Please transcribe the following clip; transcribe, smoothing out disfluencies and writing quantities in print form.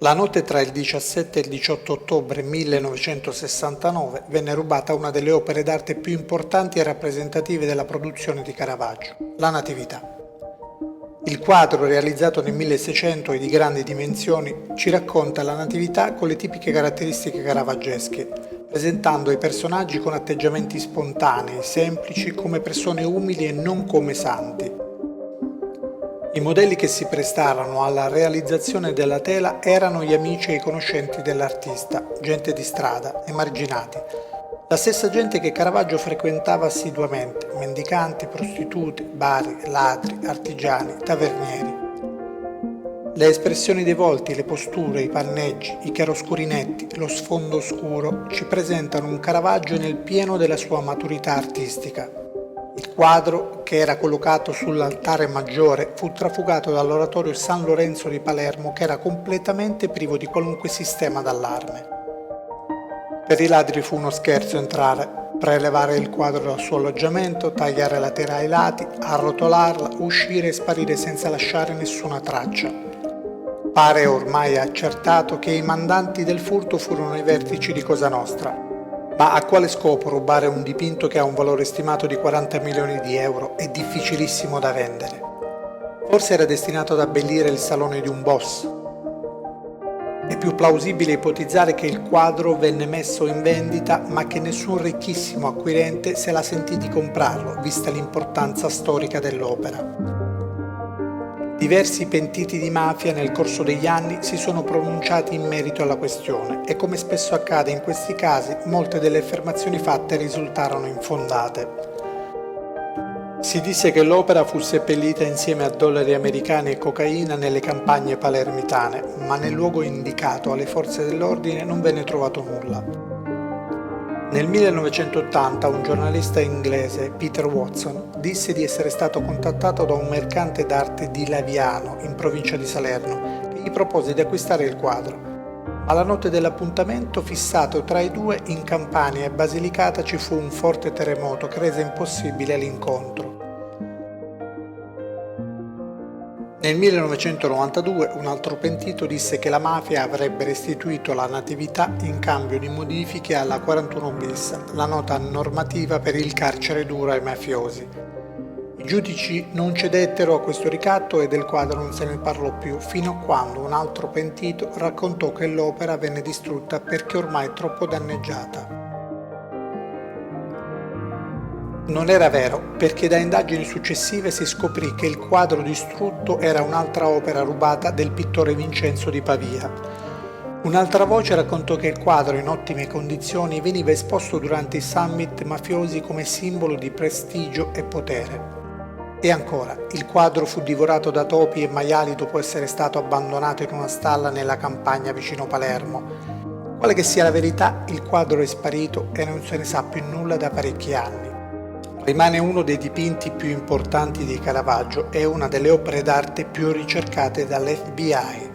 La notte tra il 17 e il 18 ottobre 1969 venne rubata una delle opere d'arte più importanti e rappresentative della produzione di Caravaggio, la Natività. Il quadro, realizzato nel 1600 e di grandi dimensioni, ci racconta la Natività con le tipiche caratteristiche caravaggesche, presentando i personaggi con atteggiamenti spontanei, semplici, come persone umili e non come santi. I modelli che si prestarono alla realizzazione della tela erano gli amici e i conoscenti dell'artista, gente di strada, emarginati, la stessa gente che Caravaggio frequentava assiduamente, mendicanti, prostitute, bari, ladri, artigiani, tavernieri. Le espressioni dei volti, le posture, i panneggi, i chiaroscuri netti, lo sfondo scuro ci presentano un Caravaggio nel pieno della sua maturità artistica. Il quadro, che era collocato sull'altare maggiore, fu trafugato dall'oratorio San Lorenzo di Palermo, che era completamente privo di qualunque sistema d'allarme. Per i ladri fu uno scherzo entrare, prelevare il quadro dal suo alloggiamento, tagliare la tela ai lati, arrotolarla, uscire e sparire senza lasciare nessuna traccia. Pare ormai accertato che i mandanti del furto furono i vertici di Cosa Nostra. Ma a quale scopo rubare un dipinto che ha un valore stimato di 40 milioni di euro e difficilissimo da vendere? Forse era destinato ad abbellire il salone di un boss. È più plausibile ipotizzare che il quadro venne messo in vendita ma che nessun ricchissimo acquirente se la sentì di comprarlo, vista l'importanza storica dell'opera. Diversi pentiti di mafia nel corso degli anni si sono pronunciati in merito alla questione e, come spesso accade in questi casi, molte delle affermazioni fatte risultarono infondate. Si disse che l'opera fu seppellita insieme a dollari americani e cocaina nelle campagne palermitane, ma nel luogo indicato alle forze dell'ordine non venne trovato nulla. Nel 1980 un giornalista inglese, Peter Watson, disse di essere stato contattato da un mercante d'arte di Laviano, in provincia di Salerno, che gli propose di acquistare il quadro. Ma la notte dell'appuntamento, fissato tra i due, in Campania e Basilicata ci fu un forte terremoto che rese impossibile l'incontro. Nel 1992 un altro pentito disse che la mafia avrebbe restituito la Natività in cambio di modifiche alla 41 bis, la nota normativa per il carcere duro ai mafiosi. I giudici non cedettero a questo ricatto e del quadro non se ne parlò più, fino a quando un altro pentito raccontò che l'opera venne distrutta perché ormai troppo danneggiata. Non era vero, perché da indagini successive si scoprì che il quadro distrutto era un'altra opera rubata del pittore Vincenzo di Pavia. Un'altra voce raccontò che il quadro, in ottime condizioni, veniva esposto durante i summit mafiosi come simbolo di prestigio e potere. E ancora, il quadro fu divorato da topi e maiali dopo essere stato abbandonato in una stalla nella campagna vicino Palermo. Quale che sia la verità, il quadro è sparito e non se ne sa più nulla da parecchi anni. Rimane uno dei dipinti più importanti di Caravaggio e una delle opere d'arte più ricercate dall'FBI.